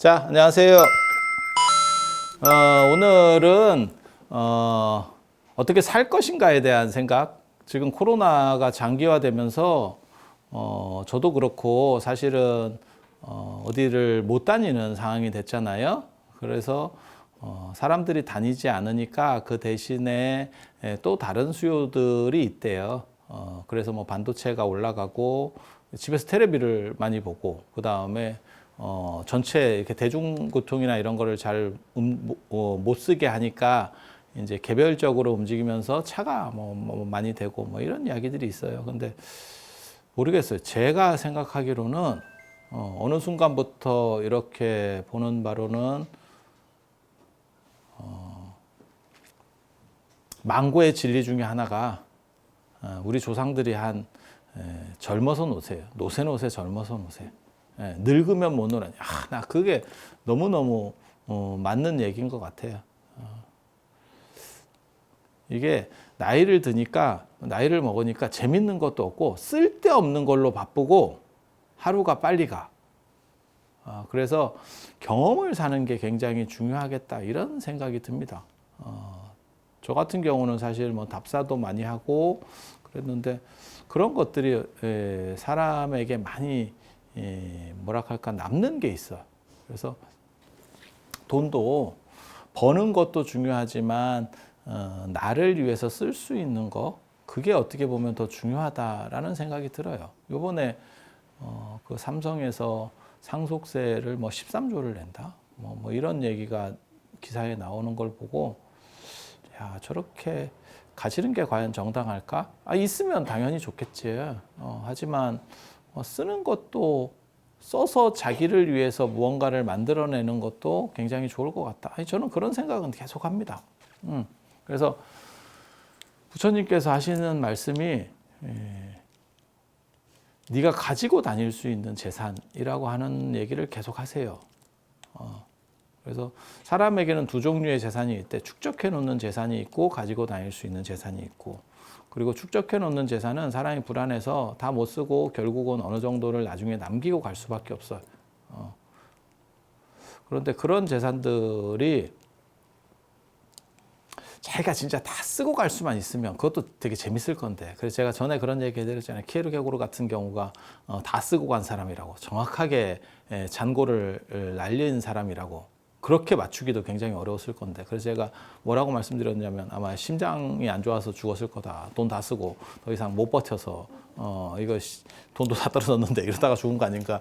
자, 안녕하세요. 오늘은 어떻게 살 것인가에 대한 생각. 지금 코로나가 장기화되면서 저도 그렇고 사실은 어디를 못 다니는 상황이 됐잖아요. 그래서 사람들이 다니지 않으니까 그 대신에 또 다른 수요들이 있대요. 그래서 뭐 반도체가 올라가고 집에서 테레비를 많이 보고 그 다음에 전체 이렇게 대중교통이나 이런 거를 잘 못 쓰게 하니까 이제 개별적으로 움직이면서 차가 뭐 많이 되고 뭐 이런 이야기들이 있어요. 근데 모르겠어요. 제가 생각하기로는 어느 순간부터 이렇게 보는 바로는 망고의 진리 중에 하나가 우리 조상들이 한 젊어서 노세요. 노세 젊어서 노세. 늙으면 못 노라니. 나 그게 너무너무 맞는 얘기인 것 같아요. 이게 나이를 먹으니까 재밌는 것도 없고 쓸데없는 걸로 바쁘고 하루가 빨리 가. 그래서 경험을 사는 게 굉장히 중요하겠다 이런 생각이 듭니다. 저 같은 경우는 사실 뭐 답사도 많이 하고 그랬는데 그런 것들이 사람에게 많이 뭐랄까 남는 게 있어. 그래서 돈도 버는 것도 중요하지만 나를 위해서 쓸 수 있는 거 그게 어떻게 보면 더 중요하다라는 생각이 들어요. 요번에 그 삼성에서 상속세를 뭐 13조를 낸다. 뭐 이런 얘기가 기사에 나오는 걸 보고 야, 저렇게 가지는 게 과연 정당할까? 있으면 당연히 좋겠지. 하지만 쓰는 것도 써서 자기를 위해서 무언가를 만들어내는 것도 굉장히 좋을 것 같다. 저는 그런 생각은 계속 합니다. 그래서 부처님께서 하시는 말씀이 네가 가지고 다닐 수 있는 재산이라고 하는 얘기를 계속 하세요. 그래서 사람에게는 두 종류의 재산이 있대. 축적해 놓는 재산이 있고 가지고 다닐 수 있는 재산이 있고. 그리고 축적해 놓는 재산은 사람이 불안해서 다 못 쓰고 결국은 어느 정도를 나중에 남기고 갈 수밖에 없어요. 그런데 그런 재산들이 자기가 진짜 다 쓰고 갈 수만 있으면 그것도 되게 재밌을 건데. 그래서 제가 전에 그런 얘기 해드렸잖아요. 키에르케고르 같은 경우가 다 쓰고 간 사람이라고. 정확하게 잔고를 날린 사람이라고. 그렇게 맞추기도 굉장히 어려웠을 건데. 그래서 제가 뭐라고 말씀드렸냐면 아마 심장이 안 좋아서 죽었을 거다. 돈 다 쓰고 더 이상 못 버텨서 이거 돈도 다 떨어졌는데 이러다가 죽은 거 아닌가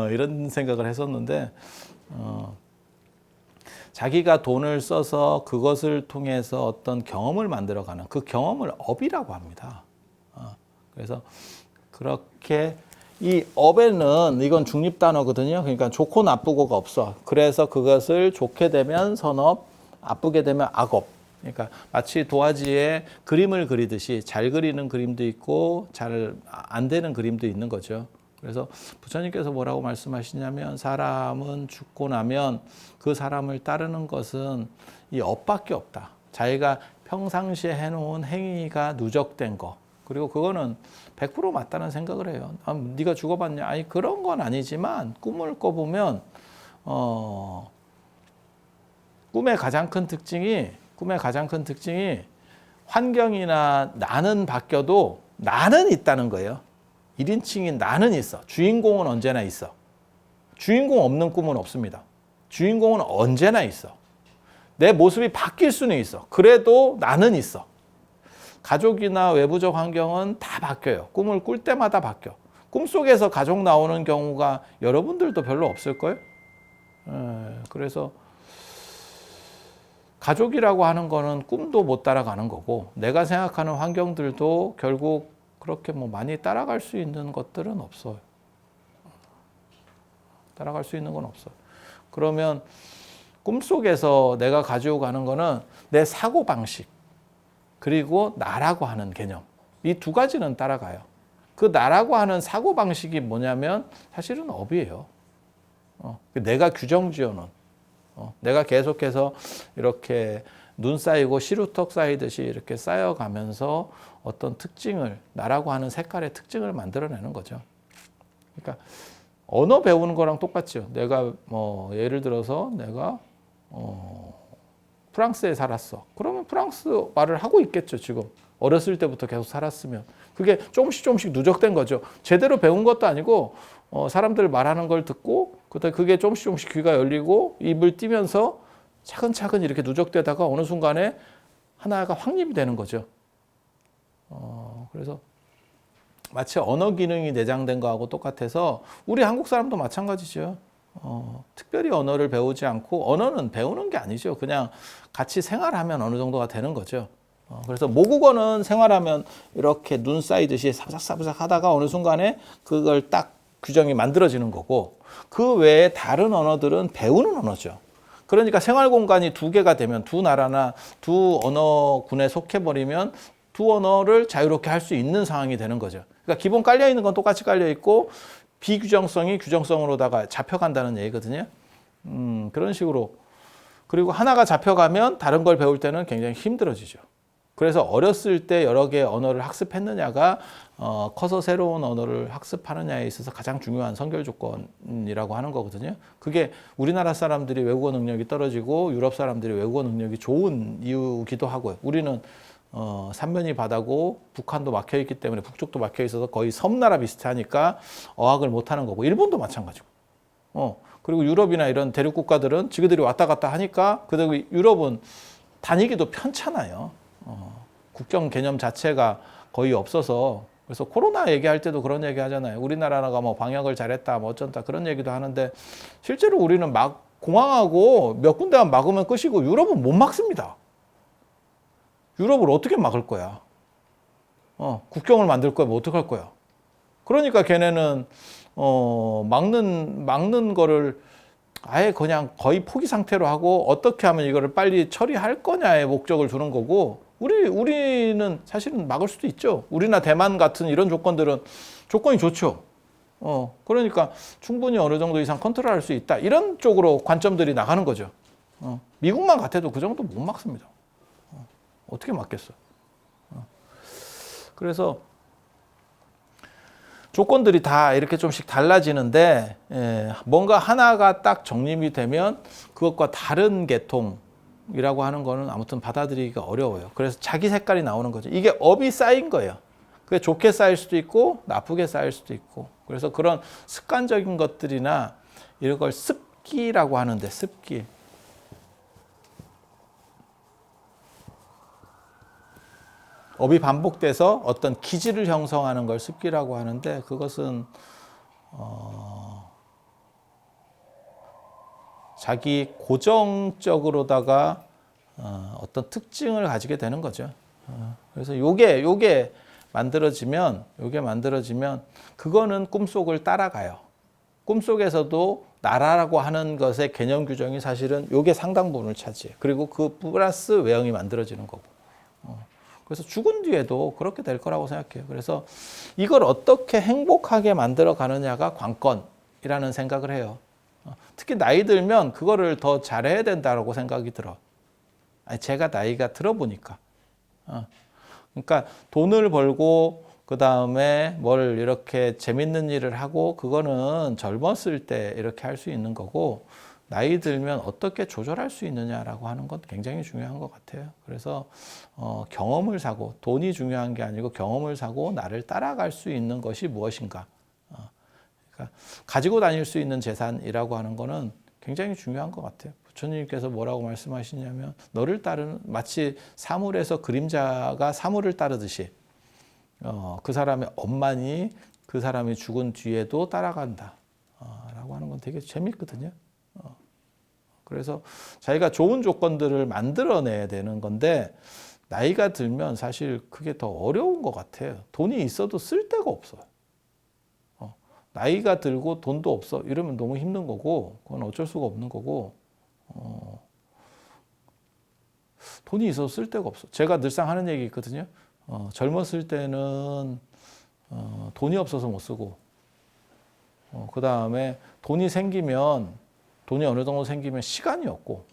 이런 생각을 했었는데 자기가 돈을 써서 그것을 통해서 어떤 경험을 만들어가는 그 경험을 업이라고 합니다. 그래서 그렇게 이 업에는 이건 중립 단어거든요. 그러니까 좋고 나쁘고가 없어. 그래서 그것을 좋게 되면 선업, 나쁘게 되면 악업. 그러니까 마치 도화지에 그림을 그리듯이 잘 그리는 그림도 있고 잘 안 되는 그림도 있는 거죠. 그래서 부처님께서 뭐라고 말씀하시냐면 사람은 죽고 나면 그 사람을 따르는 것은 이 업밖에 없다. 자기가 평상시에 해놓은 행위가 누적된 거. 그리고 그거는 100% 맞다는 생각을 해요. 네가 죽어봤냐? 아니 그런 건 아니지만 꿈을 꿔보면 꿈의 가장 큰 특징이 환경이나 나는 바뀌어도 나는 있다는 거예요. 1인칭인 나는 있어. 주인공은 언제나 있어. 주인공 없는 꿈은 없습니다. 주인공은 언제나 있어. 내 모습이 바뀔 수는 있어. 그래도 나는 있어. 가족이나 외부적 환경은 다 바뀌어요. 꿈을 꿀 때마다 바뀌어. 꿈속에서 가족 나오는 경우가 여러분들도 별로 없을걸요? 그래서 가족이라고 하는 거는 꿈도 못 따라가는 거고 내가 생각하는 환경들도 결국 그렇게 뭐 많이 따라갈 수 있는 것들은 없어요. 따라갈 수 있는 건 없어요. 그러면 꿈속에서 내가 가지고 가는 거는 내 사고방식 그리고 나라고 하는 개념. 이 두 가지는 따라가요. 그 나라고 하는 사고방식이 뭐냐면 사실은 업이에요. 내가 규정 지어놓은. 내가 계속해서 이렇게 눈 쌓이고 시루떡 쌓이듯이 이렇게 쌓여가면서 어떤 특징을 나라고 하는 색깔의 특징을 만들어내는 거죠. 그러니까 언어 배우는 거랑 똑같죠. 내가 뭐 예를 들어서 내가 프랑스에 살았어. 그러면 프랑스 말을 하고 있겠죠, 지금. 어렸을 때부터 계속 살았으면. 그게 조금씩 누적된 거죠. 제대로 배운 것도 아니고 사람들 말하는 걸 듣고 그게 조금씩 귀가 열리고 입을 띄면서 차근차근 이렇게 누적되다가 어느 순간에 하나가 확립이 되는 거죠. 그래서 마치 언어 기능이 내장된 거하고 똑같아서 우리 한국 사람도 마찬가지죠. 특별히 언어를 배우지 않고 언어는 배우는 게 아니죠. 그냥 같이 생활하면 어느 정도가 되는 거죠. 그래서 모국어는 생활하면 이렇게 눈 쌓이듯이 사부작사부작 하다가 어느 순간에 그걸 딱 규정이 만들어지는 거고 그 외에 다른 언어들은 배우는 언어죠. 그러니까 생활 공간이 두 개가 되면 두 나라나 두 언어군에 속해버리면 두 언어를 자유롭게 할 수 있는 상황이 되는 거죠. 그러니까 기본 깔려 있는 건 똑같이 깔려 있고 비규정성이 규정성으로다가 잡혀간다는 얘기거든요. 그런 식으로. 그리고 하나가 잡혀가면 다른 걸 배울 때는 굉장히 힘들어지죠. 그래서 어렸을 때 여러 개의 언어를 학습했느냐가 커서 새로운 언어를 학습하느냐에 있어서 가장 중요한 선결 조건이라고 하는 거거든요. 그게 우리나라 사람들이 외국어 능력이 떨어지고 유럽 사람들이 외국어 능력이 좋은 이유기도 하고요. 우리는 삼면이 바다고 북한도 막혀 있기 때문에 북쪽도 막혀 있어서 거의 섬나라 비슷하니까 어학을 못 하는 거고 일본도 마찬가지고. 그리고 유럽이나 이런 대륙 국가들은 지그들이 왔다 갔다 하니까 그리고 유럽은 다니기도 편찮아요. 국경 개념 자체가 거의 없어서 그래서 코로나 얘기할 때도 그런 얘기 하잖아요. 우리나라가 뭐 방역을 잘했다 뭐 어쩐다 그런 얘기도 하는데 실제로 우리는 막 공항하고 몇 군데만 막으면 끝이고 유럽은 못 막습니다. 유럽을 어떻게 막을 거야? 국경을 만들 거야? 뭐 어떡할 거야? 그러니까 걔네는 막는 거를 아예 그냥 거의 포기 상태로 하고 어떻게 하면 이거를 빨리 처리할 거냐에 목적을 두는 거고 우리는 사실은 막을 수도 있죠. 우리나 대만 같은 이런 조건들은 조건이 좋죠. 그러니까 충분히 어느 정도 이상 컨트롤할 수 있다. 이런 쪽으로 관점들이 나가는 거죠. 미국만 같아도 그 정도 못 막습니다. 어떻게 막겠어? 그래서 조건들이 다 이렇게 좀씩 달라지는데 뭔가 하나가 딱 정립이 되면 그것과 다른 계통이라고 하는 거는 아무튼 받아들이기가 어려워요. 그래서 자기 색깔이 나오는 거죠. 이게 업이 쌓인 거예요. 그게 좋게 쌓일 수도 있고 나쁘게 쌓일 수도 있고 그래서 그런 습관적인 것들이나 이런 걸 습기라고 하는데 습기. 업이 반복돼서 어떤 기질을 형성하는 걸 습기라고 하는데 그것은 자기 고정적으로다가 어떤 특징을 가지게 되는 거죠. 그래서 요게 만들어지면 그거는 꿈속을 따라가요. 꿈속에서도 나라라고 하는 것의 개념 규정이 사실은 요게 상당 부분을 차지해요. 그리고 그 플러스 외형이 만들어지는 거고. 그래서 죽은 뒤에도 그렇게 될 거라고 생각해요. 그래서 이걸 어떻게 행복하게 만들어 가느냐가 관건이라는 생각을 해요. 특히 나이 들면 그거를 더 잘해야 된다고 생각이 들어. 제가 나이가 들어보니까. 그러니까 돈을 벌고 그 다음에 뭘 이렇게 재밌는 일을 하고 그거는 젊었을 때 이렇게 할 수 있는 거고 나이 들면 어떻게 조절할 수 있느냐라고 하는 건 굉장히 중요한 것 같아요. 그래서 경험을 사고 돈이 중요한 게 아니고 경험을 사고 나를 따라갈 수 있는 것이 무엇인가. 그러니까 가지고 다닐 수 있는 재산이라고 하는 거는 굉장히 중요한 것 같아요. 부처님께서 뭐라고 말씀하시냐면 너를 따르는 마치 사물에서 그림자가 사물을 따르듯이 그 사람의 엄만이 그 사람이 죽은 뒤에도 따라간다. 라고 하는 건 되게 재밌거든요. 그래서 자기가 좋은 조건들을 만들어내야 되는 건데 나이가 들면 사실 그게 더 어려운 것 같아요. 돈이 있어도 쓸 데가 없어요. 나이가 들고 돈도 없어 이러면 너무 힘든 거고 그건 어쩔 수가 없는 거고 돈이 있어도 쓸 데가 없어. 제가 늘상 하는 얘기 있거든요. 젊었을 때는 돈이 없어서 못 쓰고 그 다음에 돈이 어느 정도 생기면 시간이 없고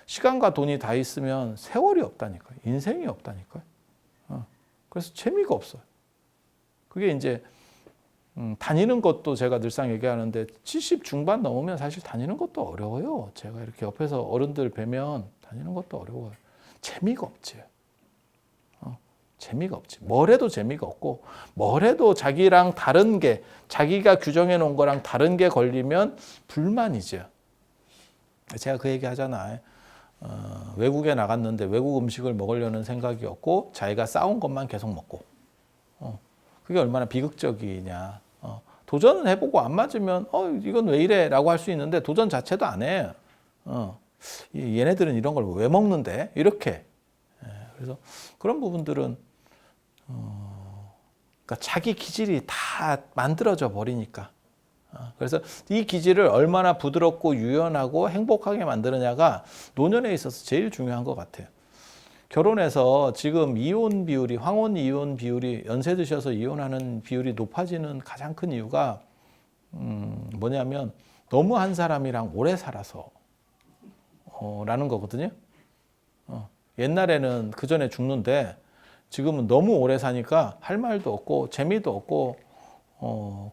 시간과 돈이 다 있으면 세월이 없다니까요. 인생이 없다니까요. 그래서 재미가 없어요. 그게 이제 다니는 것도 제가 늘상 얘기하는데 70 중반 넘으면 사실 다니는 것도 어려워요. 제가 이렇게 옆에서 어른들 뵈면 다니는 것도 어려워요. 재미가 없지. 재미가 없지. 뭘 해도 재미가 없고 뭘 해도 자기랑 다른 게 자기가 규정해 놓은 거랑 다른 게 걸리면 불만이죠. 제가 그 얘기 하잖아요. 외국에 나갔는데 외국 음식을 먹으려는 생각이 없고 자기가 싸운 것만 계속 먹고 그게 얼마나 비극적이냐. 도전은 해보고 안 맞으면 이건 왜 이래 라고 할 수 있는데 도전 자체도 안 해. 얘네들은 이런 걸 왜 먹는데 이렇게. 그래서 그런 부분들은 그러니까 자기 기질이 다 만들어져 버리니까. 그래서 이 기질을 얼마나 부드럽고 유연하고 행복하게 만드느냐가 노년에 있어서 제일 중요한 것 같아요. 결혼해서 지금 이혼 비율이, 황혼 이혼 비율이 연세 드셔서 이혼하는 비율이 높아지는 가장 큰 이유가 뭐냐면 너무 한 사람이랑 오래 살아서 라는 거거든요. 옛날에는 그 전에 죽는데 지금은 너무 오래 사니까 할 말도 없고 재미도 없고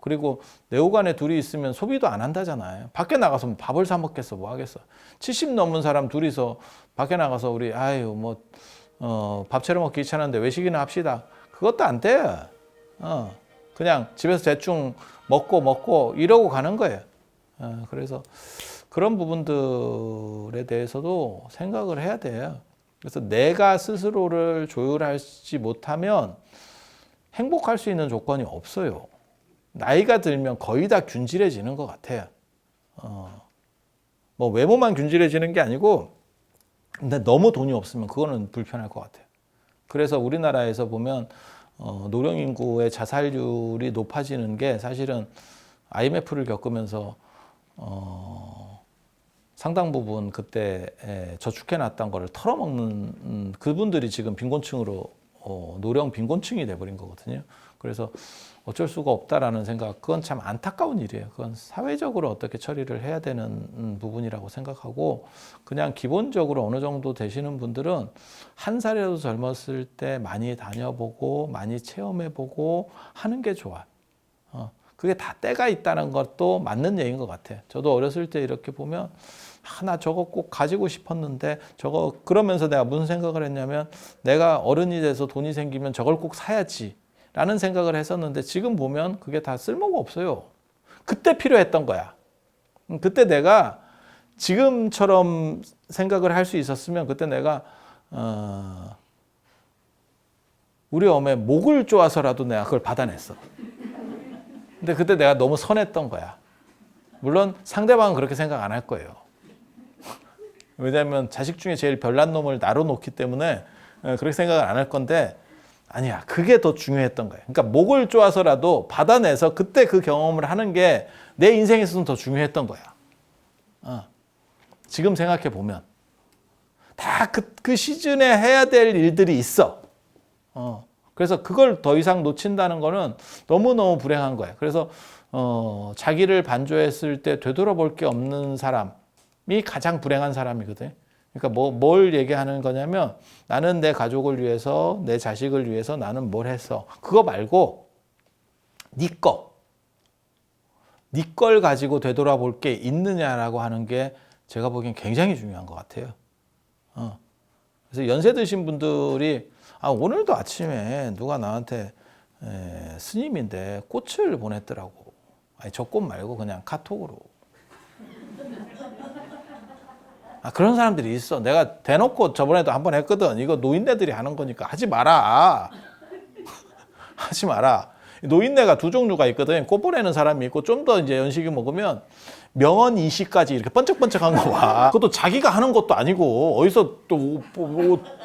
그리고 내후관에 둘이 있으면 소비도 안 한다잖아요. 밖에 나가서 뭐 밥을 사 먹겠어, 뭐 하겠어. 70 넘은 사람 둘이서 밖에 나가서 우리 밥 차려 먹기 귀찮은데 외식이나 합시다. 그것도 안 돼. 그냥 집에서 대충 먹고 이러고 가는 거예요. 그래서 그런 부분들에 대해서도 생각을 해야 돼요. 그래서 내가 스스로를 조율하지 못하면 행복할 수 있는 조건이 없어요. 나이가 들면 거의 다 균질해지는 것 같아요. 뭐 외모만 균질해지는 게 아니고, 근데 너무 돈이 없으면 그거는 불편할 것 같아요. 그래서 우리나라에서 보면 노령 인구의 자살률이 높아지는 게 사실은 IMF를 겪으면서 상당 부분 그때 저축해 놨던 거를 털어먹는 그분들이 지금 빈곤층으로 노령 빈곤층이 돼버린 거거든요. 그래서 어쩔 수가 없다라는 생각, 그건 참 안타까운 일이에요. 그건 사회적으로 어떻게 처리를 해야 되는 부분이라고 생각하고, 그냥 기본적으로 어느 정도 되시는 분들은 한 살이라도 젊었을 때 많이 다녀보고 많이 체험해보고 하는 게 좋아요. 그게 다 때가 있다는 것도 맞는 얘기인 것 같아요. 저도 어렸을 때 이렇게 보면 나 저거 꼭 가지고 싶었는데 저거, 그러면서 내가 무슨 생각을 했냐면 내가 어른이 돼서 돈이 생기면 저걸 꼭 사야지 라는 생각을 했었는데, 지금 보면 그게 다 쓸모가 없어요. 그때 필요했던 거야. 그때 내가 지금처럼 생각을 할 수 있었으면 그때 내가 우리 어머니 목을 쪼아서라도 내가 그걸 받아냈어. 근데 그때 내가 너무 선했던 거야. 물론 상대방은 그렇게 생각 안 할 거예요. 왜냐하면 자식 중에 제일 별난 놈을 나로 놓기 때문에 그렇게 생각을 안 할 건데, 아니야, 그게 더 중요했던 거예요. 그러니까 목을 쪼아서라도 받아내서 그때 그 경험을 하는 게 내 인생에서는 더 중요했던 거야. 지금 생각해 보면 다 그 시즌에 해야 될 일들이 있어. 그래서 그걸 더 이상 놓친다는 거는 너무너무 불행한 거예요. 그래서 자기를 반조했을 때 되돌아볼 게 없는 사람이 가장 불행한 사람이거든요. 그러니까 뭘 얘기하는 거냐면, 나는 내 가족을 위해서, 내 자식을 위해서 나는 뭘 했어. 그거 말고 네 걸 가지고 되돌아볼 게 있느냐라고 하는 게 제가 보기엔 굉장히 중요한 것 같아요. 그래서 연세 드신 분들이 오늘도 아침에 누가 나한테 스님인데 꽃을 보냈더라고. 아니, 저 꽃 말고 그냥 카톡으로. 그런 사람들이 있어. 내가 대놓고 저번에도 한번 했거든. 이거 노인네들이 하는 거니까 하지 마라. 하지 마라. 노인네가 두 종류가 있거든. 꽃 보내는 사람이 있고, 좀 더 이제 연식이 먹으면 명언 이시까지 이렇게 번쩍번쩍한 거 봐. 그것도 자기가 하는 것도 아니고 어디서 또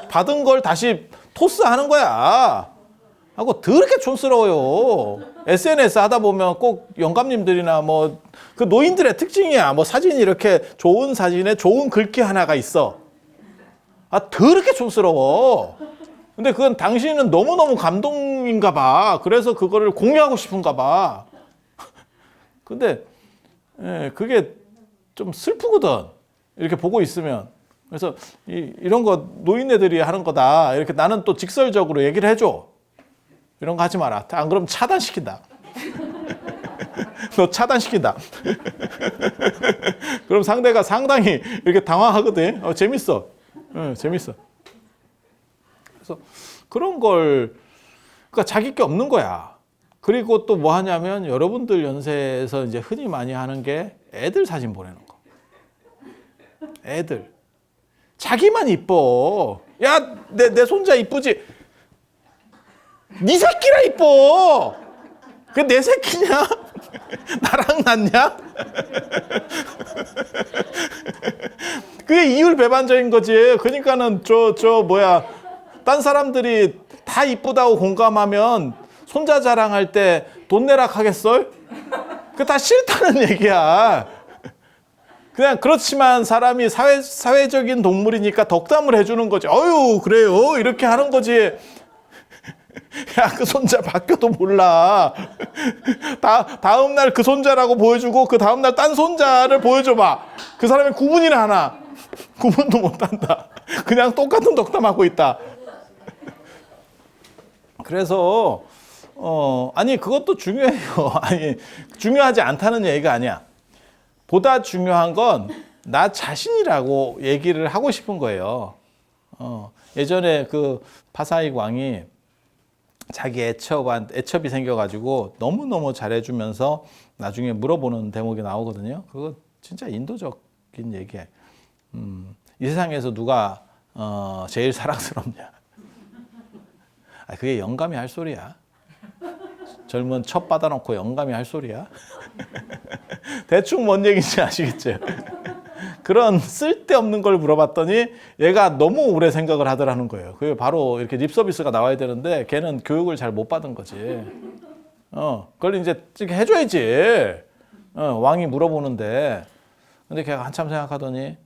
받은 걸 다시 토스하는 거야. 하고 더럽게 촌스러워요. SNS 하다 보면 꼭 영감님들이나 뭐 그 노인들의 특징이야. 뭐 사진이 이렇게 좋은 사진에 좋은 글귀 하나가 있어. 더럽게 촌스러워. 근데 그건 당신은 너무너무 감동인가 봐. 그래서 그거를 공유하고 싶은가 봐. 근데 그게 좀 슬프거든. 이렇게 보고 있으면. 그래서 이런 거 노인네들이 하는 거다. 이렇게 나는 또 직설적으로 얘기를 해줘. 이런 거 하지 마라. 안 그러면 차단시킨다. 너 차단시킨다. 그럼 상대가 상당히 이렇게 당황하거든. 재밌어. 재밌어. 그래서 그런 걸, 그러니까 자기 게 없는 거야. 그리고 또 뭐 하냐면 여러분들 연세에서 이제 흔히 많이 하는 게 애들 사진 보내는 거. 애들. 자기만 이뻐. 야, 내 손자 이쁘지? 네 새끼라 이뻐. 그게 내 새끼냐? 나랑 낫냐? 그게 이율배반적인 거지. 그러니까는 딴 사람들이 다 이쁘다고 공감하면 손자 자랑할 때 돈 내라 하겠어? 그게 다 싫다는 얘기야. 그냥 그렇지만 사람이 사회적인 동물이니까 덕담을 해주는 거지. 어유 그래요 이렇게 하는 거지. 야, 그 손자 바뀌어도 몰라. 다음 날 그 손자라고 보여주고 그 다음 날 딴 손자를 보여줘봐. 그 사람이 구분이나 하나. 구분도 못한다. 그냥 똑같은 덕담하고 있다. 그래서 아니 그것도 중요해요. 아니 중요하지 않다는 얘기가 아니야. 보다 중요한 건 나 자신이라고 얘기를 하고 싶은 거예요. 예전에 그 파사익 왕이 자기 애첩이 생겨가지고 너무너무 잘해주면서 나중에 물어보는 대목이 나오거든요. 그거 진짜 인도적인 얘기예요. 이 세상에서 누가 제일 사랑스럽냐? 그게 영감이 할 소리야. 젊은 첩 받아놓고 영감이 할 소리야. 대충 뭔 얘기인지 아시겠죠? 그런 쓸데없는 걸 물어봤더니 얘가 너무 오래 생각을 하더라는 거예요. 그게 바로 이렇게 립서비스가 나와야 되는데 걔는 교육을 잘 못 받은 거지. 그걸 이제 해줘야지. 왕이 물어보는데. 근데 걔가 한참 생각하더니